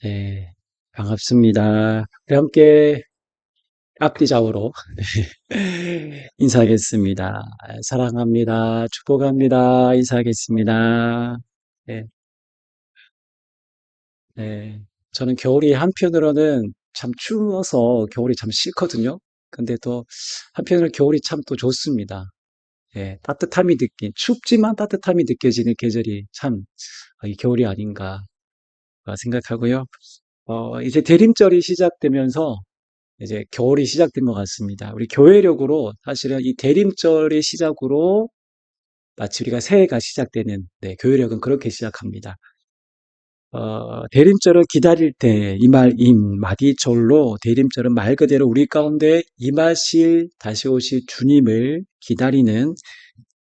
네, 반갑습니다. 우리 함께 앞뒤좌우로 인사하겠습니다. 사랑합니다. 축복합니다. 인사하겠습니다. 네, 네. 저는 겨울이 한편으로는 참 추워서 겨울이 참 싫거든요. 근데 또 한편으로 겨울이 참 또 좋습니다. 예, 춥지만 따뜻함이 느껴지는 계절이 참 이 겨울이 아닌가 생각하고요. 이제 대림절이 시작되면서 이제 겨울이 시작된 것 같습니다. 우리 교회력으로 사실은 이 대림절의 시작으로 마치 우리가 새해가 시작되는, 네, 교회력은 그렇게 시작합니다. 대림절을 기다릴 때 이 말 임마디절로 대림절은 말 그대로 우리 가운데 임하실 다시 오실 주님을 기다리는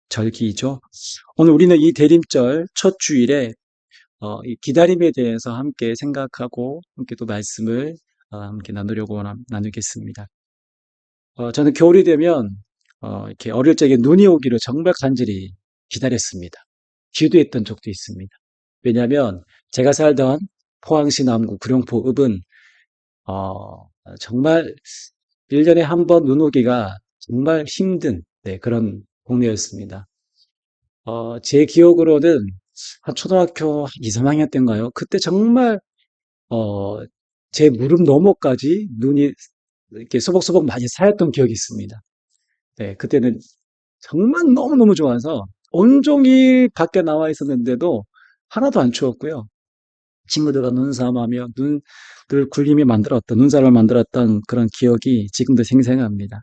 절기이죠. 오늘 우리는 이 대림절 첫 주일에 이 기다림에 대해서 함께 생각하고 함께 또 말씀을 함께 나누겠습니다. 저는 겨울이 되면 이렇게 어릴 적에 눈이 오기를 정말 간절히 기다렸습니다. 기도했던 적도 있습니다. 왜냐하면 제가 살던 포항시 남구 구룡포 읍은 정말 1년에 한 번 눈 오기가 정말 힘든, 네, 그런 동네였습니다. 제 기억으로는 한 초등학교 2, 3학년 때인가요? 그때 정말 어, 제 무릎 너머까지 눈이 이렇게 소복소복 많이 쌓였던 기억이 있습니다. 네, 그때는 정말 너무너무 좋아서 온종일 밖에 나와 있었는데도 하나도 안 추웠고요. 친구들과 눈싸움하며 눈을 굴림이 만들었던, 눈사람을 만들었던 그런 기억이 지금도 생생합니다.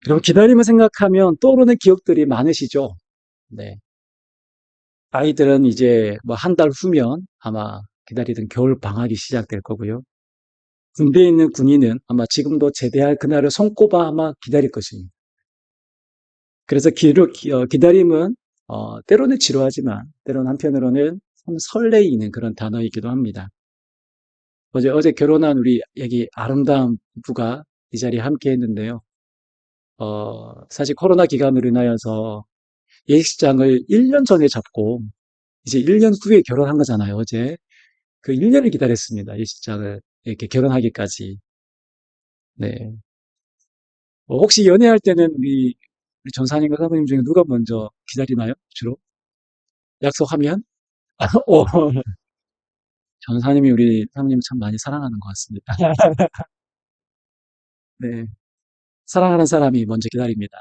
그리고 기다림을 생각하면 떠오르는 기억들이 많으시죠? 네. 아이들은 이제 뭐 한 달 후면 아마 기다리던 겨울 방학이 시작될 거고요. 군대에 있는 군인은 아마 지금도 제대할 그날을 손꼽아 아마 기다릴 것입니다. 그래서 기다림은 때로는 지루하지만 때로는 한편으로는 참 설레이는 그런 단어이기도 합니다. 어제 결혼한 우리 여기 아름다운 부부가 이 자리에 함께 했는데요. 사실 코로나 기간으로 인하여서 예식장을 1년 전에 잡고 이제 1년 후에 결혼한 거잖아요, 어제. 그 1년을 기다렸습니다, 예식장을 이렇게 결혼하기까지. 네. 혹시 연애할 때는 우리 전사님과 사모님 중에 누가 먼저 기다리나요? 주로? 약속하면? 어, 전사님이 우리 사모님 참 많이 사랑하는 것 같습니다. 네. 사랑하는 사람이 먼저 기다립니다.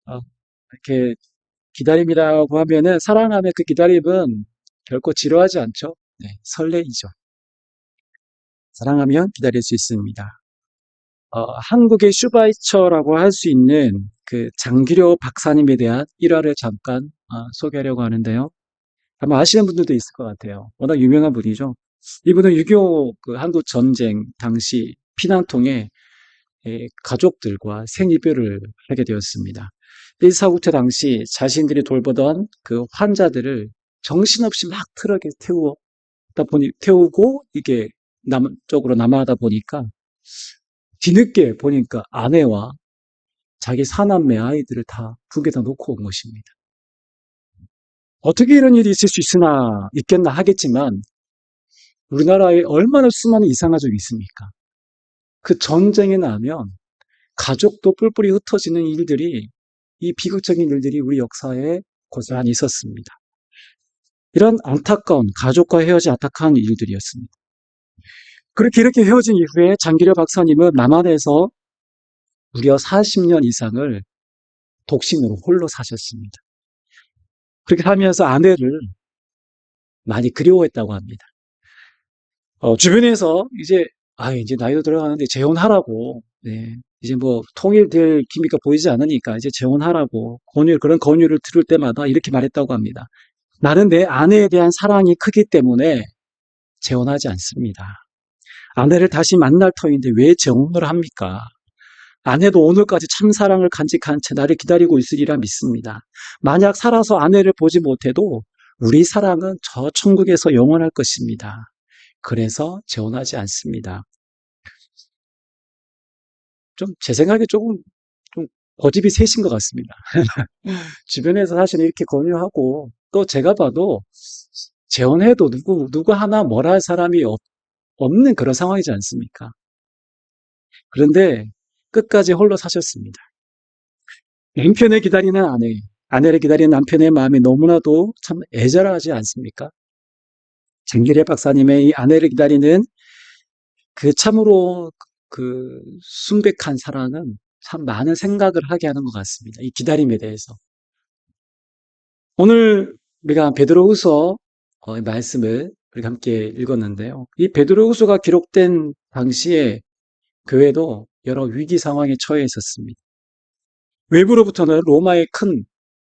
어, 이렇게 기다림이라고 하면은 사랑하면 그 기다림은 결코 지루하지 않죠. 네, 설레이죠. 사랑하면 기다릴 수 있습니다. 한국의 슈바이처라고 할 수 있는 그 장기료 박사님에 대한 일화를 잠깐 소개하려고 하는데요. 아마 아시는 분들도 있을 것 같아요. 워낙 유명한 분이죠. 이분은 6.25 그 한국 전쟁 당시 피난통에 가족들과 생이별을 하게 되었습니다. 1사후퇴 당시 자신들이 돌보던 그 환자들을 정신없이 막 트럭에 태우고 이게 남쪽으로 남하다 보니까 뒤늦게 보니까 아내와 자기 사남매 아이들을 다 북에다 놓고 온 것입니다. 어떻게 이런 일이 있겠나 하겠지만 우리나라에 얼마나 수많은 이산가족이 있습니까? 그 전쟁이 나면 가족도 뿔뿔이 흩어지는 일들이 이 비극적인 일들이 우리 역사에 고스란히 있었습니다. 이런 안타까운 가족과 헤어진 안타까운 일들이었습니다. 그렇게 이렇게 헤어진 이후에 장기려 박사님은 남한에서 무려 40년 이상을 독신으로 홀로 사셨습니다. 그렇게 살면서 아내를 많이 그리워했다고 합니다. 주변에서 이제 나이도 들어가는데 재혼하라고, 네. 이제 뭐 통일될 기미가 보이지 않으니까 이제 재혼하라고 그런 권유를 들을 때마다 이렇게 말했다고 합니다. 나는 내 아내에 대한 사랑이 크기 때문에 재혼하지 않습니다. 아내를 다시 만날 터인데 왜 재혼을 합니까? 아내도 오늘까지 참 사랑을 간직한 채 나를 기다리고 있으리라 믿습니다. 만약 살아서 아내를 보지 못해도 우리 사랑은 저 천국에서 영원할 것입니다. 그래서 재혼하지 않습니다. 제 생각에 좀 고집이 세신 것 같습니다. 주변에서 사실 이렇게 권유하고, 또 제가 봐도 재혼해도 누구 하나 뭘 할 사람이 없는 그런 상황이지 않습니까? 그런데 끝까지 홀로 사셨습니다. 남편을 기다리는 아내를 기다리는 남편의 마음이 너무나도 참 애절하지 않습니까? 장기래 박사님의 이 아내를 기다리는 그 참으로 그 순백한 사랑은 참 많은 생각을 하게 하는 것 같습니다. 이 기다림에 대해서. 오늘 우리가 베드로후서 말씀을 우리가 함께 읽었는데요. 이 베드로후서가 기록된 당시에 교회도 여러 위기 상황에 처해 있었습니다. 외부로부터는 로마의 큰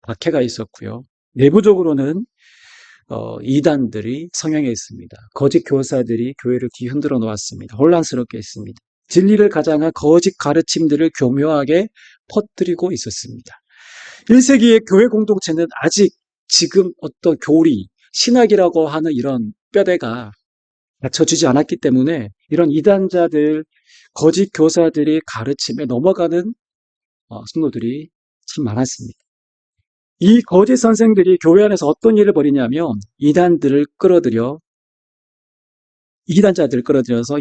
박해가 있었고요. 내부적으로는 이단들이 성행해 있습니다. 거짓 교사들이 교회를 뒤흔들어 놓았습니다. 혼란스럽게 했습니다. 진리를 가장한 거짓 가르침들을 교묘하게 퍼뜨리고 있었습니다. 1세기의 교회 공동체는 아직 지금 어떤 교리, 신학이라고 하는 이런 뼈대가 갖춰지지 않았기 때문에 이런 이단자들, 거짓 교사들이 가르침에 넘어가는 성도들이 참 많았습니다. 이 거짓 선생들이 교회 안에서 어떤 일을 벌이냐면 이단자들을 끌어들여서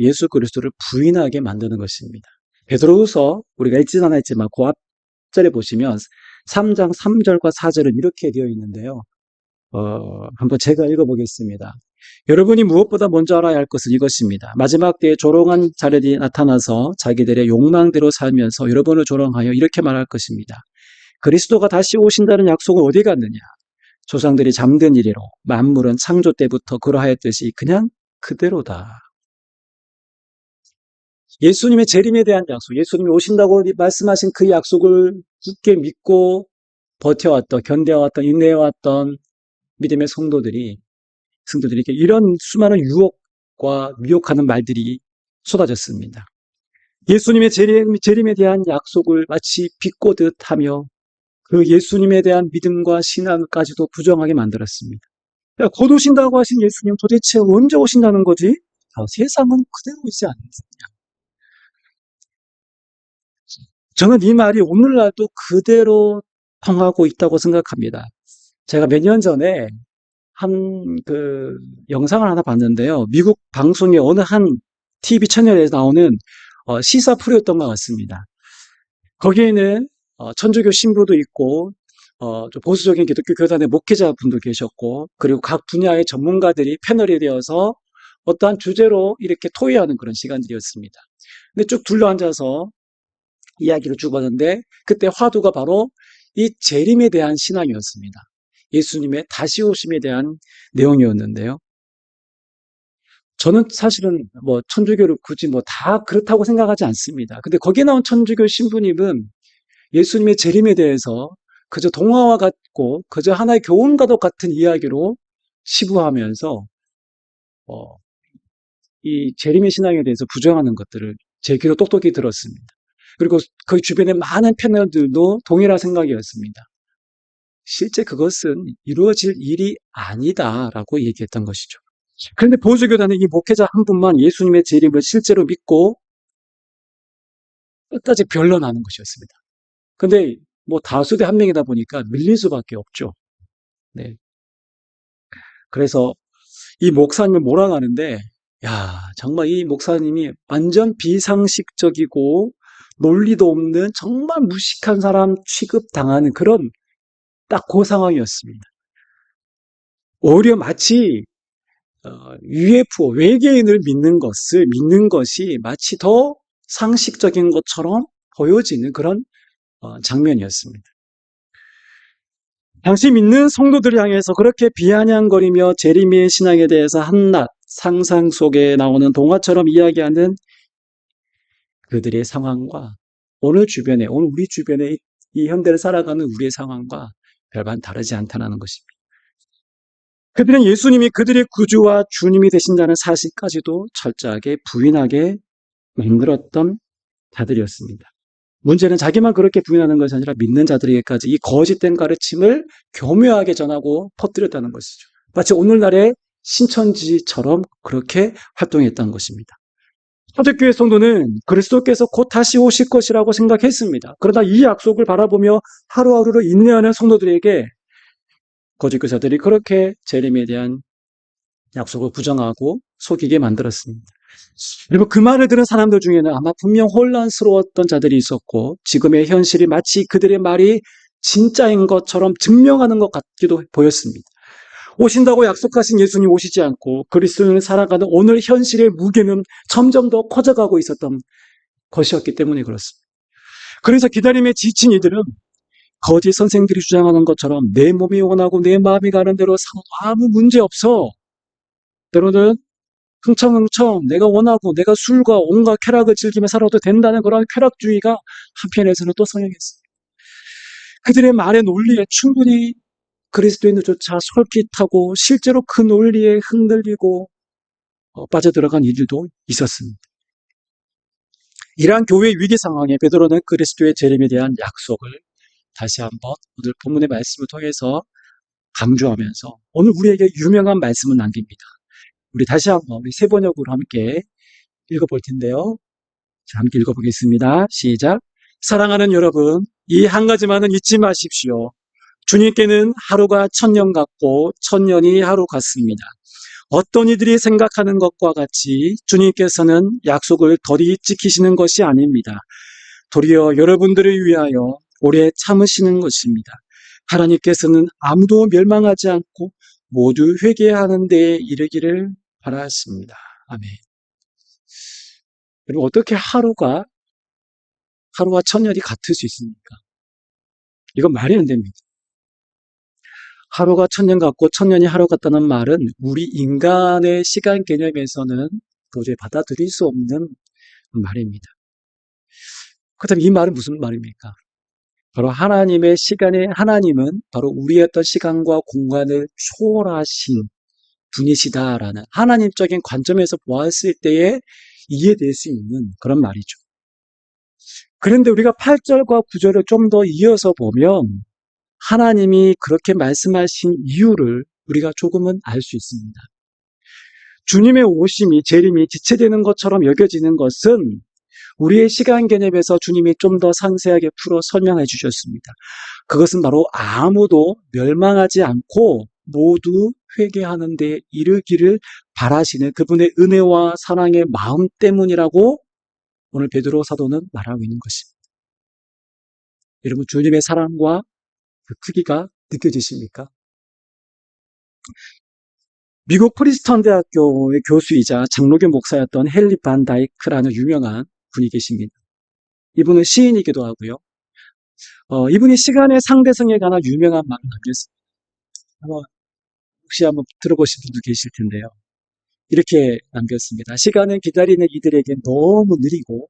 예수 그리스도를 부인하게 만드는 것입니다. 베드로후서 우리가 읽지는 않았지만 그 앞절에 보시면 3장 3절과 4절은 이렇게 되어 있는데요. 한번 제가 읽어보겠습니다. 여러분이 무엇보다 먼저 알아야 할 것은 이것입니다. 마지막 때에 조롱한 자들이 나타나서 자기들의 욕망대로 살면서 여러분을 조롱하여 이렇게 말할 것입니다. 그리스도가 다시 오신다는 약속은 어디 갔느냐? 조상들이 잠든 이래로 만물은 창조 때부터 그러하였듯이 그냥 그대로다. 예수님의 재림에 대한 약속, 예수님이 오신다고 말씀하신 그 약속을 굳게 믿고 버텨왔던, 견뎌왔던, 인내해왔던 믿음의 성도들이 이런 수많은 유혹과 미혹하는 말들이 쏟아졌습니다. 예수님의 재림에 대한 약속을 마치 비꼬듯 하며 그 예수님에 대한 믿음과 신앙까지도 부정하게 만들었습니다. 야, 곧 오신다고 하신 예수님 도대체 언제 오신다는 거지? 세상은 그대로 있지 않느냐. 저는 이 말이 오늘날도 그대로 통하고 있다고 생각합니다. 제가 몇 년 전에 영상을 하나 봤는데요. 미국 방송의 어느 한 TV 채널에서 나오는 시사 프로였던 것 같습니다. 거기에는 천주교 신부도 있고 좀 보수적인 기독교 교단의 목회자분도 계셨고 그리고 각 분야의 전문가들이 패널이 되어서 어떠한 주제로 이렇게 토의하는 그런 시간들이었습니다. 근데 쭉 둘러앉아서 이야기를 주고받는데 그때 화두가 바로 이 재림에 대한 신앙이었습니다. 예수님의 다시 오심에 대한 내용이었는데요. 저는 사실은 천주교를 굳이 다 그렇다고 생각하지 않습니다. 근데 거기에 나온 천주교 신부님은 예수님의 재림에 대해서 그저 동화와 같고 그저 하나의 교훈과도 같은 이야기로 시부하면서 이 재림의 신앙에 대해서 부정하는 것들을 제 귀로 똑똑히 들었습니다. 그리고 그 주변의 많은 패널들도 동일한 생각이었습니다. 실제 그것은 이루어질 일이 아니다라고 얘기했던 것이죠. 그런데 보수교단의 이 목회자 한 분만 예수님의 재림을 실제로 믿고 끝까지 변론하는 것이었습니다. 근데 다수 대 한 명이다 보니까 밀릴 수밖에 없죠. 네. 그래서 이 목사님을 몰아가는데, 야, 정말 이 목사님이 완전 비상식적이고 논리도 없는 정말 무식한 사람 취급당하는 그런 딱 그 상황이었습니다. 오히려 마치 UFO, 외계인을 믿는 것이 마치 더 상식적인 것처럼 보여지는 그런 장면이었습니다. 당시 믿는 성도들을 향해서 그렇게 비아냥거리며 재림의 신앙에 대해서 한낱 상상 속에 나오는 동화처럼 이야기하는 그들의 상황과 오늘 우리 주변에 이 현대를 살아가는 우리의 상황과 별반 다르지 않다는 것입니다. 그들은 예수님이 그들의 구주와 주님이 되신다는 사실까지도 철저하게 부인하게 만들었던 자들이었습니다. 문제는 자기만 그렇게 부인하는 것이 아니라 믿는 자들에게까지 이 거짓된 가르침을 교묘하게 전하고 퍼뜨렸다는 것이죠. 마치 오늘날의 신천지처럼 그렇게 활동했다는 것입니다. 초대교회 성도는 그리스도께서 곧 다시 오실 것이라고 생각했습니다. 그러나 이 약속을 바라보며 하루하루를 인내하는 성도들에게 거짓 교사들이 그렇게 재림에 대한 약속을 부정하고 속이게 만들었습니다. 그리고 그 말을 들은 사람들 중에는 아마 분명 혼란스러웠던 자들이 있었고 지금의 현실이 마치 그들의 말이 진짜인 것처럼 증명하는 것 같기도 보였습니다. 오신다고 약속하신 예수님 오시지 않고 그리스도인을 살아가는 오늘 현실의 무게는 점점 더 커져가고 있었던 것이었기 때문에 그렇습니다. 그래서 기다림에 지친 이들은 거짓 선생들이 주장하는 것처럼 내 몸이 원하고 내 마음이 가는 대로 살아도 아무 문제 없어. 때로는 흥청흥청 내가 원하고 내가 술과 온갖 쾌락을 즐기며 살아도 된다는 그런 쾌락주의가 한편에서는 또 성행했습니다. 그들의 말의 논리에 충분히 그리스도인들조차 솔깃하고 실제로 그 논리에 흔들리고 빠져들어간 이들도 있었습니다. 이러한 교회의 위기 상황에 베드로는 그리스도의 재림에 대한 약속을 다시 한번 오늘 본문의 말씀을 통해서 강조하면서 오늘 우리에게 유명한 말씀을 남깁니다. 우리 다시 한번 우리 세 번역으로 함께 읽어볼 텐데요. 자, 함께 읽어보겠습니다. 시작. 사랑하는 여러분, 이 한 가지만은 잊지 마십시오. 주님께는 하루가 천년 같고 천년이 하루 같습니다. 어떤 이들이 생각하는 것과 같이 주님께서는 약속을 덜이 지키시는 것이 아닙니다. 도리어 여러분들을 위하여 오래 참으시는 것입니다. 하나님께서는 아무도 멸망하지 않고 모두 회개하는 데에 이르기를 바라십니다. 아멘. 그리고 어떻게 하루와 천년이 같을 수 있습니까? 이건 말이 안 됩니다. 하루가 천년 같고 천년이 하루 같다는 말은 우리 인간의 시간 개념에서는 도저히 받아들일 수 없는 말입니다. 그렇다면 이 말은 무슨 말입니까? 바로 하나님의 시간에 하나님은 바로 우리의 어떤 시간과 공간을 초월하신 분이시다라는 하나님적인 관점에서 보았을 때에 이해될 수 있는 그런 말이죠. 그런데 우리가 8절과 9절을 좀 더 이어서 보면 하나님이 그렇게 말씀하신 이유를 우리가 조금은 알 수 있습니다. 주님의 오심이 재림이 지체되는 것처럼 여겨지는 것은 우리의 시간 개념에서 주님이 좀 더 상세하게 풀어 설명해 주셨습니다. 그것은 바로 아무도 멸망하지 않고 모두 회개하는 데 이르기를 바라시는 그분의 은혜와 사랑의 마음 때문이라고 오늘 베드로 사도는 말하고 있는 것입니다. 여러분, 주님의 사랑과 그 크기가 느껴지십니까? 미국 프리스턴 대학교의 교수이자 장로교 목사였던 헨리 반 다이크라는 유명한 분이 계십니다. 이분은 시인이기도 하고요. 이분이 시간의 상대성에 관한 유명한 말을 남겼습니다. 혹시 한번 들어보신 분도 계실 텐데요. 이렇게 남겼습니다. 시간은 기다리는 이들에게 너무 느리고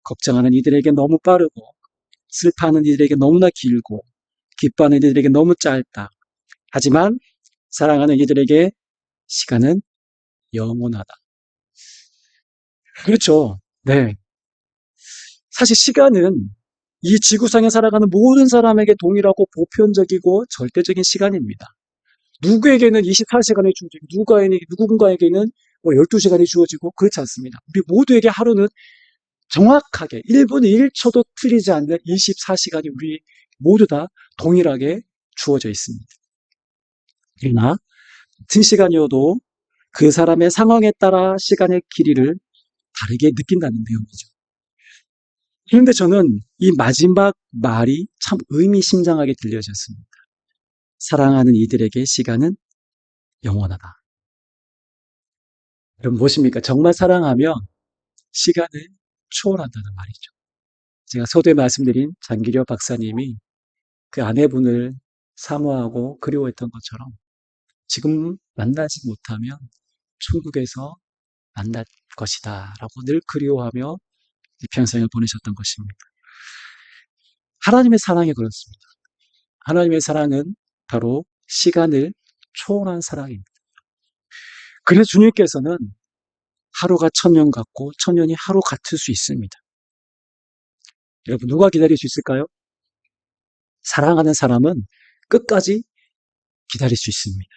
걱정하는 이들에게 너무 빠르고 슬퍼하는 이들에게 너무나 길고 기뻐하는 이들에게 너무 짧다. 하지만 사랑하는 이들에게 시간은 영원하다. 그렇죠. 네. 사실 시간은 이 지구상에 살아가는 모든 사람에게 동일하고 보편적이고 절대적인 시간입니다. 누구에게는 24시간이 주어지고 누군가에게는 12시간이 주어지고 그렇지 않습니다. 우리 모두에게 하루는 정확하게 1분 1초도 틀리지 않는 24시간이 우리 모두 다 동일하게 주어져 있습니다. 그러나 같은 시간이어도 그 사람의 상황에 따라 시간의 길이를 다르게 느낀다는 내용이죠. 그런데 저는 이 마지막 말이 참 의미심장하게 들려졌습니다. 사랑하는 이들에게 시간은 영원하다. 그럼 무엇입니까? 정말 사랑하면 시간을 초월한다는 말이죠. 제가 서두에 말씀드린 장기려 박사님이 그 아내분을 사모하고 그리워했던 것처럼 지금 만나지 못하면 천국에서 만날 것이다 라고 늘 그리워하며 평생을 보내셨던 것입니다. 하나님의 사랑이 그렇습니다. 하나님의 사랑은 바로 시간을 초월한 사랑입니다. 그래서 주님께서는 하루가 천년 같고 천년이 하루 같을 수 있습니다. 여러분, 누가 기다릴 수 있을까요? 사랑하는 사람은 끝까지 기다릴 수 있습니다.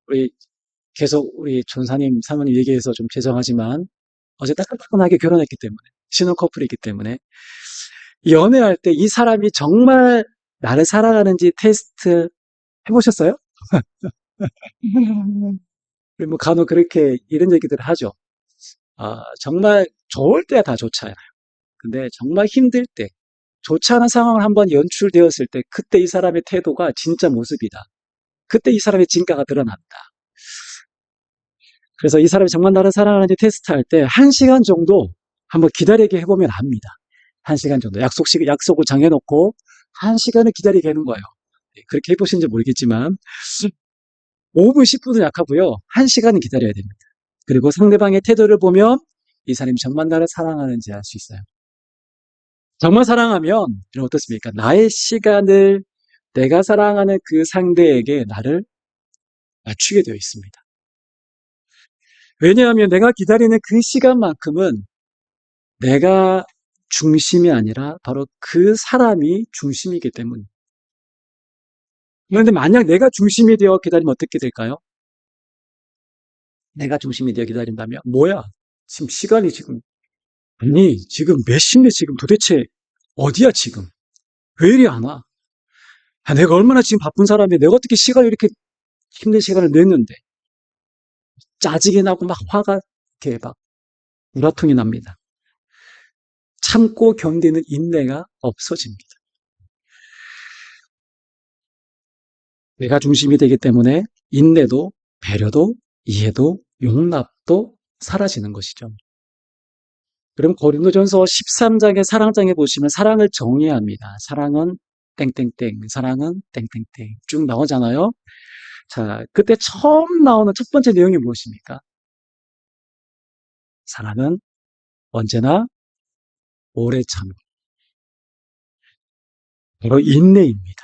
우리 계속 우리 전사님, 사모님 얘기해서 좀 죄송하지만 어제 따끈따끈하게 결혼했기 때문에 신혼 커플이기 때문에 연애할 때 이 사람이 정말 나를 사랑하는지 테스트 해보셨어요? 그리고 뭐 간혹 그렇게 이런 얘기들을 하죠. 아, 정말 좋을 때야 다 좋잖아요. 근데 정말 힘들 때, 좋지 않은 상황을 한번 연출되었을 때, 그때 이 사람의 태도가 진짜 모습이다. 그때 이 사람의 진가가 드러난다. 그래서 이 사람이 정말 나를 사랑하는지 테스트할 때, 한 시간 정도 한번 기다리게 해보면 압니다. 한 시간 정도. 약속을 정해놓고, 한 시간을 기다리게 하는 거예요. 네, 그렇게 해보신지 모르겠지만, 5분, 10분은 약하고요. 한 시간은 기다려야 됩니다. 그리고 상대방의 태도를 보면, 이 사람이 정말 나를 사랑하는지 알 수 있어요. 정말 사랑하면, 이런 어떻습니까? 나의 시간을 내가 사랑하는 그 상대에게 나를 맞추게 되어 있습니다. 왜냐하면 내가 기다리는 그 시간만큼은 내가 중심이 아니라 바로 그 사람이 중심이기 때문에. 그런데 만약 내가 중심이 되어 기다리면 어떻게 될까요? 내가 중심이 되어 기다린다면, 뭐야? 지금 시간이 지금, 아니, 지금 몇 시인데 지금 도대체 어디야 지금? 왜 이리 안 와? 아, 내가 얼마나 지금 바쁜 사람이 내가 어떻게 시간을 이렇게 힘든 시간을 냈는데 짜증이 나고 막 화가 이렇게 막 우라통이 납니다. 참고 견디는 인내가 없어집니다. 내가 중심이 되기 때문에 인내도, 배려도, 이해도, 용납도 사라지는 것이죠. 그럼 고린도전서 13장의 사랑장에 보시면 사랑을 정의합니다. 사랑은 땡땡땡, 사랑은 땡땡땡 쭉 나오잖아요. 자, 그때 처음 나오는 첫 번째 내용이 무엇입니까? 사랑은 언제나 오래 참고, 바로 인내입니다.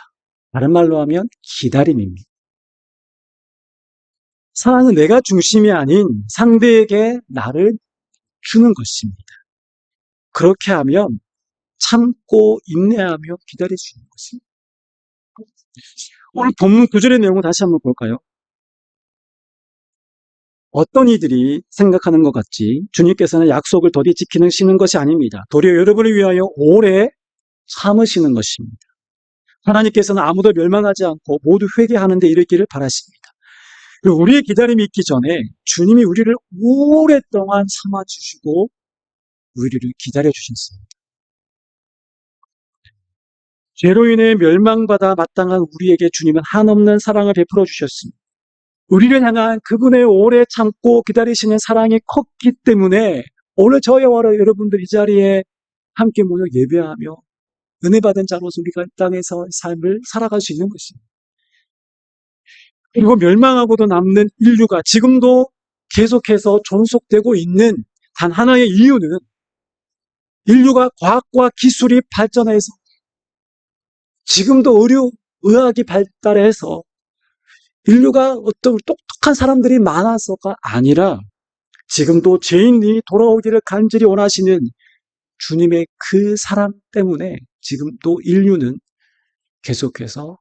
다른 말로 하면 기다림입니다. 사랑은 내가 중심이 아닌 상대에게 나를 주는 것입니다. 그렇게 하면 참고 인내하며 기다릴 수 있는 것입니다. 오늘 본문 구절의 내용을 다시 한번 볼까요? 어떤 이들이 생각하는 것 같지 주님께서는 약속을 더디 지키시는 것이 아닙니다. 도리어 여러분을 위하여 오래 참으시는 것입니다. 하나님께서는 아무도 멸망하지 않고 모두 회개하는 데 이르기를 바라십니다. 우리의 기다림이 있기 전에 주님이 우리를 오랫동안 참아주시고 우리를 기다려주셨습니다. 죄로 인해 멸망받아 마땅한 우리에게 주님은 한없는 사랑을 베풀어 주셨습니다. 우리를 향한 그분의 오래 참고 기다리시는 사랑이 컸기 때문에 오늘 저와 여러분들 이 자리에 함께 모여 예배하며 은혜 받은 자로서 우리가 이 땅에서 삶을 살아갈 수 있는 것입니다. 그리고 멸망하고도 남는 인류가 지금도 계속해서 존속되고 있는 단 하나의 이유는 인류가 과학과 기술이 발전해서 지금도 의학이 발달해서 인류가 어떤 똑똑한 사람들이 많아서가 아니라 지금도 죄인이 돌아오기를 간절히 원하시는 주님의 그 사랑 때문에 지금도 인류는 계속해서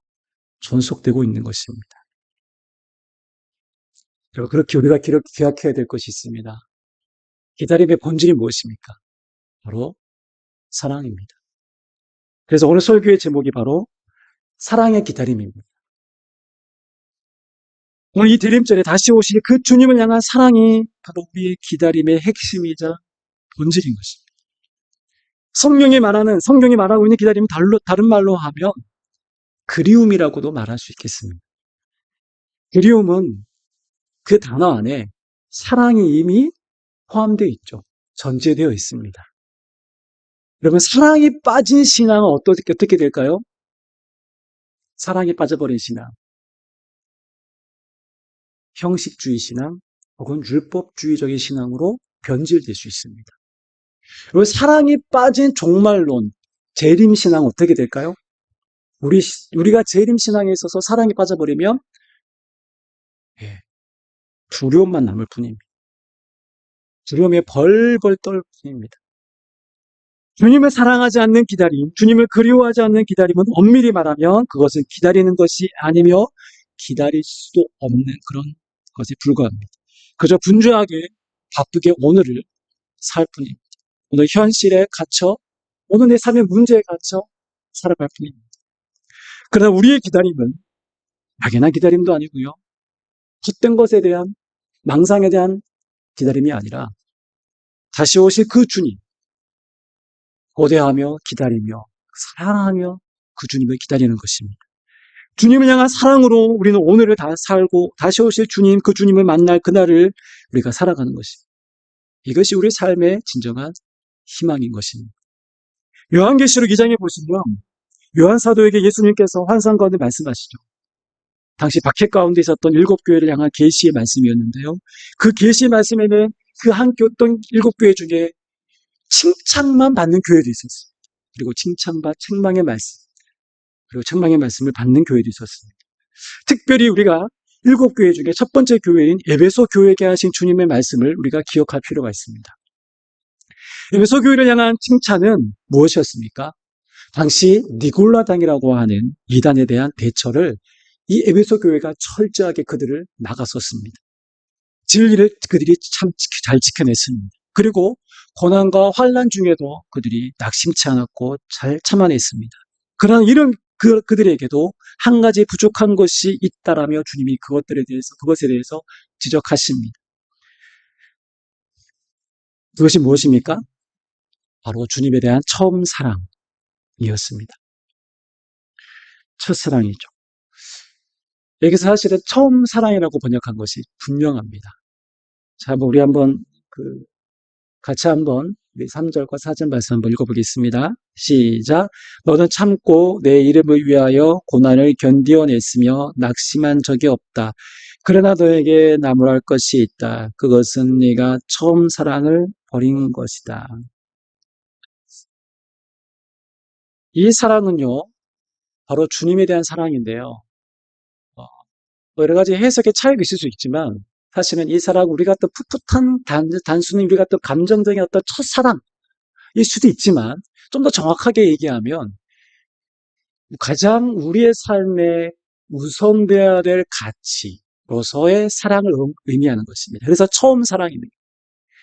존속되고 있는 것입니다. 그리고 그렇게 우리가 기억해야 될 것이 있습니다. 기다림의 본질이 무엇입니까? 바로 사랑입니다. 그래서 오늘 설교의 제목이 바로 사랑의 기다림입니다. 오늘 이 대림절에 다시 오실 그 주님을 향한 사랑이 바로 우리의 기다림의 핵심이자 본질인 것입니다. 성경이 말하고 있는 기다림은 다른 말로 하면 그리움이라고도 말할 수 있겠습니다. 그리움은 그 단어 안에 사랑이 이미 포함되어 있죠. 전제되어 있습니다. 여러분, 사랑이 빠진 신앙은 어떻게 될까요? 사랑이 빠져버린 신앙, 형식주의 신앙, 혹은 율법주의적인 신앙으로 변질될 수 있습니다. 그리고 사랑이 빠진 종말론, 재림신앙 어떻게 될까요? 우리가 재림신앙에 있어서 사랑이 빠져버리면, 예, 두려움만 남을 뿐입니다. 두려움에 벌벌 떨 뿐입니다. 주님을 사랑하지 않는 기다림, 주님을 그리워하지 않는 기다림은 엄밀히 말하면 그것은 기다리는 것이 아니며 기다릴 수도 없는 그런 것에 불과합니다. 그저 분주하게 바쁘게 오늘을 살 뿐입니다. 오늘 현실에 갇혀, 오늘 내 삶의 문제에 갇혀 살아갈 뿐입니다. 그러나 우리의 기다림은 막연한 기다림도 아니고요. 헛된 것에 대한 망상에 대한 기다림이 아니라 다시 오실 그 주님, 고대하며 기다리며 사랑하며 그 주님을 기다리는 것입니다. 주님을 향한 사랑으로 우리는 오늘을 다 살고 다시 오실 주님, 그 주님을 만날 그날을 우리가 살아가는 것입니다. 이것이 우리 삶의 진정한 희망인 것입니다. 요한계시록 2장에 보시면 요한 사도에게 예수님께서 환상 가운데 말씀하시죠. 당시 박해 가운데 있었던 7교회를 향한 계시의 말씀이었는데요. 그 계시의 말씀에는 그 함께 있던 7교회 중에 칭찬만 받는 교회도 있었어요. 그리고 칭찬과 책망의 말씀, 그리고 책망의 말씀을 받는 교회도 있었습니다. 특별히 우리가 7교회 중에 첫 번째 교회인 에베소 교회에게 하신 주님의 말씀을 우리가 기억할 필요가 있습니다. 에베소 교회를 향한 칭찬은 무엇이었습니까? 당시 니골라당이라고 하는 이단에 대한 대처를 이 에베소 교회가 철저하게 그들을 막았었습니다. 진리를 그들이 참 잘 지켜냈습니다. 그리고 고난과 환난 중에도 그들이 낙심치 않았고 잘 참아냈습니다. 그러나 이런 그들에게도 한 가지 부족한 것이 있다라며 주님이 그것에 대해서 지적하십니다. 그것이 무엇입니까? 바로 주님에 대한 처음 사랑이었습니다. 첫사랑이죠. 여기서 사실은 처음 사랑이라고 번역한 것이 분명합니다. 자, 우리 한번 같이 한번 우리 3절과 4절 말씀 한번 읽어보겠습니다. 시작. 너는 참고 내 이름을 위하여 고난을 견디어냈으며 낙심한 적이 없다. 그러나 너에게 나무랄 것이 있다. 그것은 네가 처음 사랑을 버린 것이다. 이 사랑은요, 바로 주님에 대한 사랑인데요. 여러 가지 해석의 차이가 있을 수 있지만 사실은 이 사랑 우리가 또 풋풋한 단순히 우리가 또 감정적인 어떤 첫사랑일 수도 있지만 좀 더 정확하게 얘기하면 가장 우리의 삶에 우선되어야 될 가치로서의 사랑을 의미하는 것입니다. 그래서 처음 사랑입니다.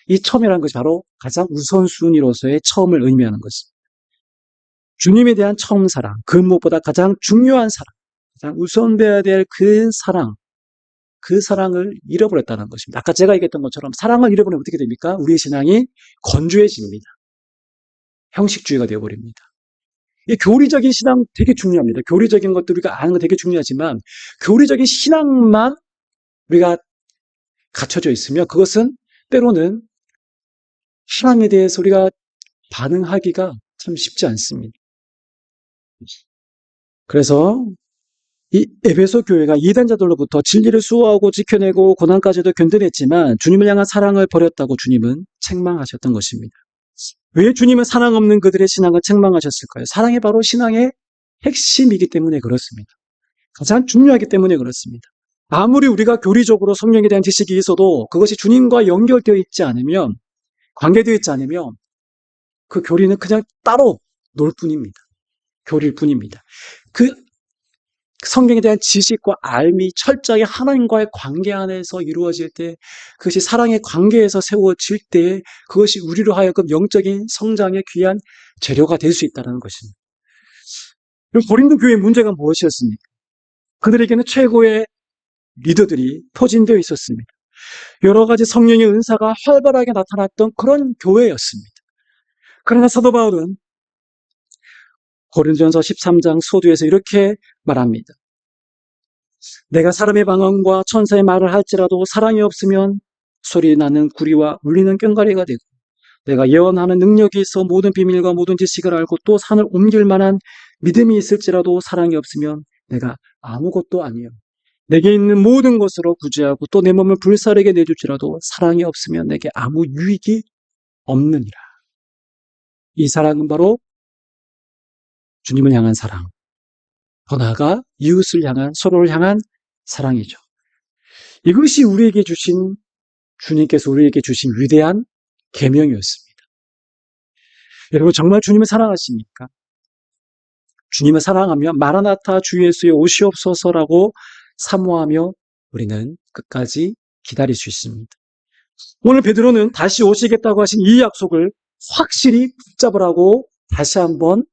이 처음이라는 것이 바로 가장 우선순위로서의 처음을 의미하는 것입니다. 주님에 대한 처음 사랑, 그 무엇보다 가장 중요한 사랑, 가장 우선되어야 될 그 사랑을 잃어버렸다는 것입니다. 아까 제가 얘기했던 것처럼 사랑을 잃어버리면 어떻게 됩니까? 우리의 신앙이 건조해집니다. 형식주의가 되어버립니다. 이 교리적인 신앙 되게 중요합니다. 교리적인 것도 우리가 아는 거 되게 중요하지만 교리적인 신앙만 우리가 갖춰져 있으면 그것은 때로는 신앙에 대해서 우리가 반응하기가 참 쉽지 않습니다. 그래서 이 에베소 교회가 이단자들로부터 진리를 수호하고 지켜내고 고난까지도 견뎌냈지만 주님을 향한 사랑을 버렸다고 주님은 책망하셨던 것입니다. 왜 주님은 사랑 없는 그들의 신앙을 책망하셨을까요? 사랑이 바로 신앙의 핵심이기 때문에 그렇습니다. 가장 중요하기 때문에 그렇습니다. 아무리 우리가 교리적으로 성령에 대한 지식이 있어도 그것이 주님과 연결되어 있지 않으면, 관계되어 있지 않으면 그 교리는 그냥 따로 놀 뿐입니다. 교리일 뿐입니다. 그 성경에 대한 지식과 알미 철저하게 하나님과의 관계 안에서 이루어질 때, 그것이 사랑의 관계에서 세워질 때 그것이 우리로 하여금 영적인 성장의 귀한 재료가 될 수 있다는 것입니다. 고린도 교회의 문제가 무엇이었습니까? 그들에게는 최고의 리더들이 포진되어 있었습니다. 여러 가지 성령의 은사가 활발하게 나타났던 그런 교회였습니다. 그러나 사도 바울은 고린도전서 13장 소두에서 이렇게 말합니다. 내가 사람의 방언과 천사의 말을 할지라도 사랑이 없으면 소리 나는 구리와 울리는 꽹과리가 되고, 내가 예언하는 능력이 있어 모든 비밀과 모든 지식을 알고 또 산을 옮길 만한 믿음이 있을지라도 사랑이 없으면 내가 아무것도 아니요. 내게 있는 모든 것으로 구제하고 또 내 몸을 불사르게 내줄지라도 사랑이 없으면 내게 아무 유익이 없느니라. 이 사랑은 바로 주님을 향한 사랑, 더 나아가 이웃을 향한, 서로를 향한 사랑이죠. 이것이 주님께서 우리에게 주신 위대한 계명이었습니다. 여러분, 정말 주님을 사랑하십니까? 주님을 사랑하며 마라나타 주 예수의 오시옵소서라고 사모하며 우리는 끝까지 기다릴 수 있습니다. 오늘 베드로는 다시 오시겠다고 하신 이 약속을 확실히 붙잡으라고 다시 한번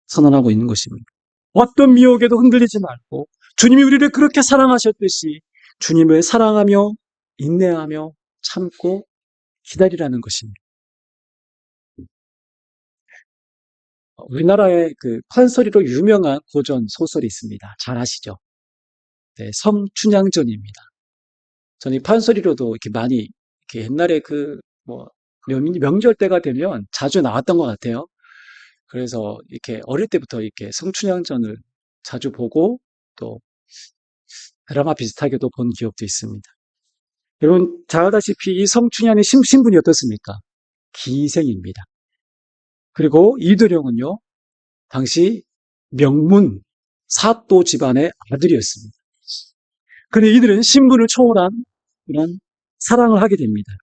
선언하고 있는 것입니다. 어떤 미혹에도 흔들리지 말고 주님이 우리를 그렇게 사랑하셨듯이 주님을 사랑하며 인내하며 참고 기다리라는 것입니다. 우리나라에 그 판소리로 유명한 고전 소설이 있습니다. 잘 아시죠? 네, 성춘향전입니다. 저는 이 판소리로도 이렇게 많이 이렇게 옛날에 그 뭐 명절 때가 되면 자주 나왔던 것 같아요. 그래서 이렇게 어릴 때부터 이렇게 성춘향전을 자주 보고 또 드라마 비슷하게도 본 기억도 있습니다. 여러분 잘 아다시피 이 성춘향의 신분이 어떻습니까? 기생입니다. 그리고 이도령은요, 당시 명문 사또 집안의 아들이었습니다. 그런데 이들은 신분을 초월한 그런 사랑을 하게 됩니다.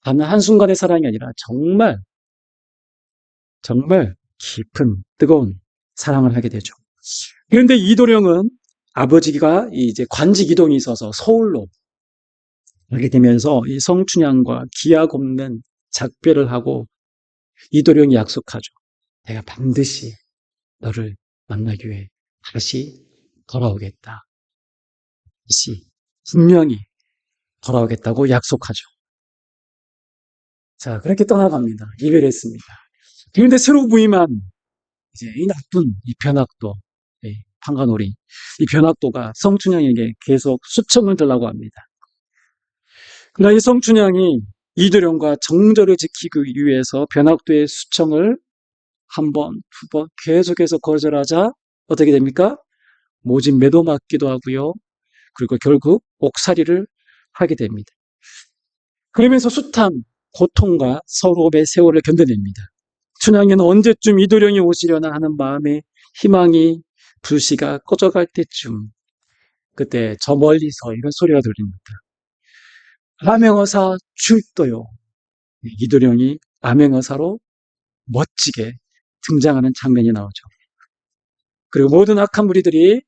단 한순간의 사랑이 아니라 정말 정말 깊은 뜨거운 사랑을 하게 되죠. 그런데 이도령은 아버지가 이제 관직 이동이 있어서 서울로 가게 되면서 이 성춘향과 기약 없는 작별을 하고 이도령이 약속하죠. 내가 반드시 너를 만나기 위해 다시 돌아오겠다. 다시 분명히 돌아오겠다고 약속하죠. 자, 그렇게 떠나갑니다. 이별했습니다. 그런데 새로 부임한 이제 이 나쁜 이 변학도, 판관오리, 이 변학도가 성춘향에게 계속 수청을 들라고 합니다. 그러나 이 성춘향이 이도령과 정절을 지키기 위해서 변학도의 수청을 한 번, 두 번 계속해서 거절하자 어떻게 됩니까? 모진 매도 맞기도 하고요. 그리고 결국 옥살이를 하게 됩니다. 그러면서 숱한 고통과 서러움의 세월을 견뎌냅니다. 춘향이는 언제쯤 이도령이 오시려나 하는 마음에 희망이 불씨가 꺼져갈 때쯤 그때 저 멀리서 이런 소리가 들립니다. 암행어사 출도요. 이도령이 암행어사로 멋지게 등장하는 장면이 나오죠. 그리고 모든 악한 무리들이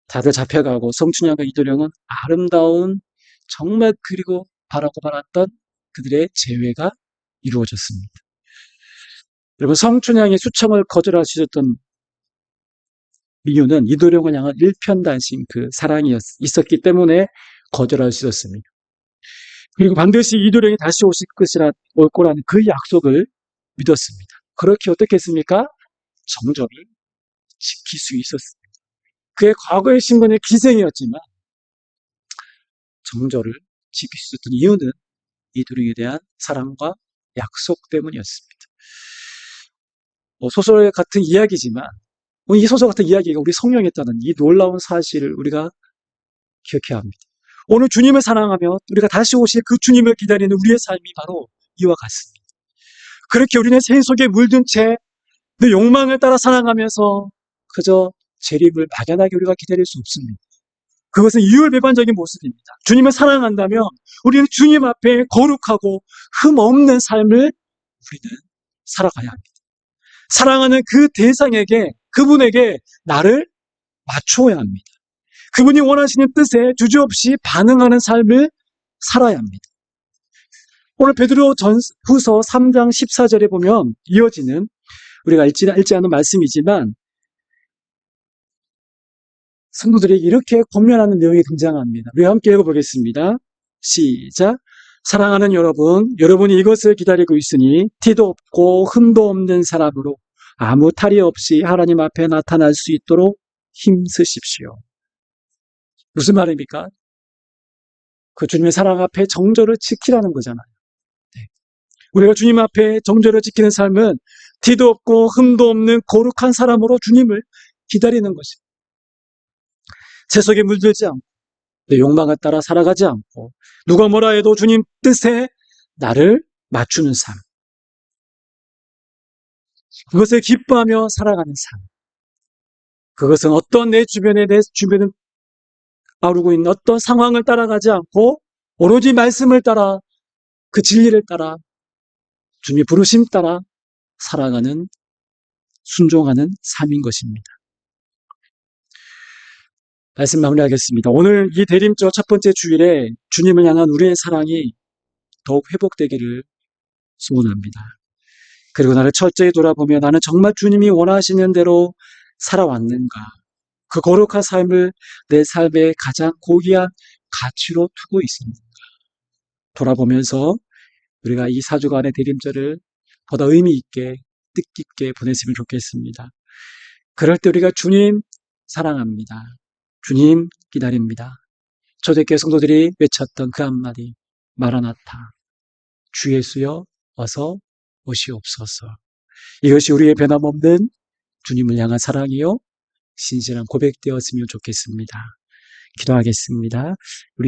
다들 잡혀가고 성춘향과 이도령은 아름다운 정말 그리고 바라고 바랐던 그들의 재회가 이루어졌습니다. 여러분 성춘향의 수청을 거절하셨던 이유는 이도령을 향한 일편단심 그 사랑이 있었기 때문에 거절할 수 있었습니다. 그리고 반드시 이도령이 다시 올 거라는 그 약속을 믿었습니다. 그렇게 어떻게 했습니까? 정절을 지킬 수 있었습니다. 그의 과거의 신분은 기생이었지만 정절을 지킬 수 있었던 이유는 이도령에 대한 사랑과 약속 때문이었습니다. 소설 같은 이야기지만 이 소설 같은 이야기가 우리 성령했다는 이 놀라운 사실을 우리가 기억해야 합니다. 오늘 주님을 사랑하며 우리가 다시 오실 그 주님을 기다리는 우리의 삶이 바로 이와 같습니다. 그렇게 우리는 새 속에 물든 채 그 욕망을 따라 사랑하면서 그저 재림을 막연하게 우리가 기다릴 수 없습니다. 그것은 이율배반적인 모습입니다. 주님을 사랑한다면 우리는 주님 앞에 거룩하고 흠 없는 삶을 우리는 살아가야 합니다. 사랑하는 그 대상에게, 그분에게 나를 맞추어야 합니다. 그분이 원하시는 뜻에 주저없이 반응하는 삶을 살아야 합니다. 오늘 베드로 후서 3장 14절에 보면 이어지는 우리가 읽지 않은 말씀이지만 성도들에게 이렇게 권면하는 내용이 등장합니다. 우리 함께 읽어보겠습니다. 시작. 사랑하는 여러분, 여러분이 이것을 기다리고 있으니 티도 없고 흠도 없는 사람으로 아무 탈이 없이 하나님 앞에 나타날 수 있도록 힘쓰십시오. 무슨 말입니까? 그 주님의 사랑 앞에 정절을 지키라는 거잖아요. 네. 우리가 주님 앞에 정절을 지키는 삶은 티도 없고 흠도 없는 거룩한 사람으로 주님을 기다리는 것입니다. 세속에 물들지 않고 내 욕망을 따라 살아가지 않고 누가 뭐라 해도 주님 뜻에 나를 맞추는 삶. 그것을 기뻐하며 살아가는 삶. 그것은 어떤 내 주변을 아우르고 있는 어떤 상황을 따라가지 않고 오로지 말씀을 따라 그 진리를 따라 주님의 부르심 따라 살아가는 순종하는 삶인 것입니다. 말씀 마무리하겠습니다. 오늘 이 대림절 첫 번째 주일에 주님을 향한 우리의 사랑이 더욱 회복되기를 소원합니다. 그리고 나를 철저히 돌아보며 나는 정말 주님이 원하시는 대로 살아왔는가? 그 거룩한 삶을 내 삶의 가장 고귀한 가치로 두고 있습니다. 돌아보면서 우리가 이 4주간의 대림절을 보다 의미 있게 뜻깊게 보냈으면 좋겠습니다. 그럴 때 우리가 주님 사랑합니다. 주님 기다립니다. 초대교회 성도들이 외쳤던 그 한마디, 마라나타, 주 예수여 어서 오시옵소서. 이것이 우리의 변함없는 주님을 향한 사랑이요 신실한 고백되었으면 좋겠습니다. 기도하겠습니다. 우리